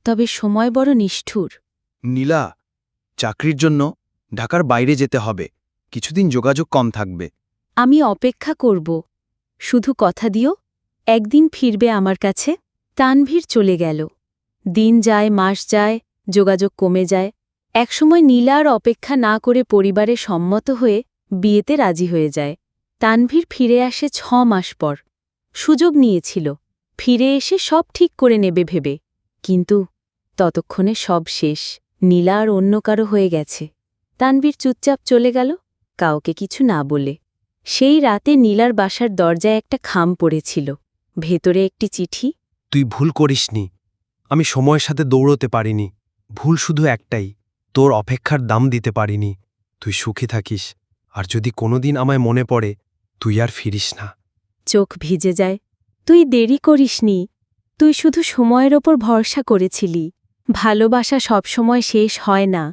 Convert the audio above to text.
তবে সময় বড় নিষ্ঠুর। নীলা, চাকরির জন্য ঢাকার বাইরে যেতে হবে, কিছুদিন যোগাযোগ কম থাকবে। আমি অপেক্ষা করব। শুধু কথা দিও, একদিন ফিরবে আমার কাছে। তানভীর চলে গেল। দিন যায়, মাস যায়, যোগাযোগ কমে যায়। একসময় নীলা আর অপেক্ষা না করে পরিবারে সম্মত হয়ে বিয়েতে রাজি হয়ে যায়। তানভীর ফিরে আসে ৬ মাস পর। সুযোগ নিয়েছিল, ফিরে এসে সব ঠিক করে নেবে ভেবে। কিন্তু ততক্ষণে সব শেষ। নীলা আর অন্য কারো হয়ে গেছে। তানভীর চুপচাপ চলে গেল, কাউকে কিছু না বলে। সেই রাতে নীলার বাসার দরজায় একটা খাম পড়েছিল, ভেতরে একটি চিঠি। তুই ভুল করিসনি। আমি সময়ের সাথে দৌড়তে পারিনি। ভুল শুধু একটাই, তোর অপেক্ষার দাম দিতে পারিনি। তুই সুখী থাকিস, আর যদি কোনোদিন আমায় মনে পড়ে, তুই আর ফিরিস না। চোখ ভিজে যায়। তুই দেরি করিসনি, তুই শুধু সময়ের ওপর ভরসা করেছিলি। ভালোবাসা সবসময় শেষ হয় না।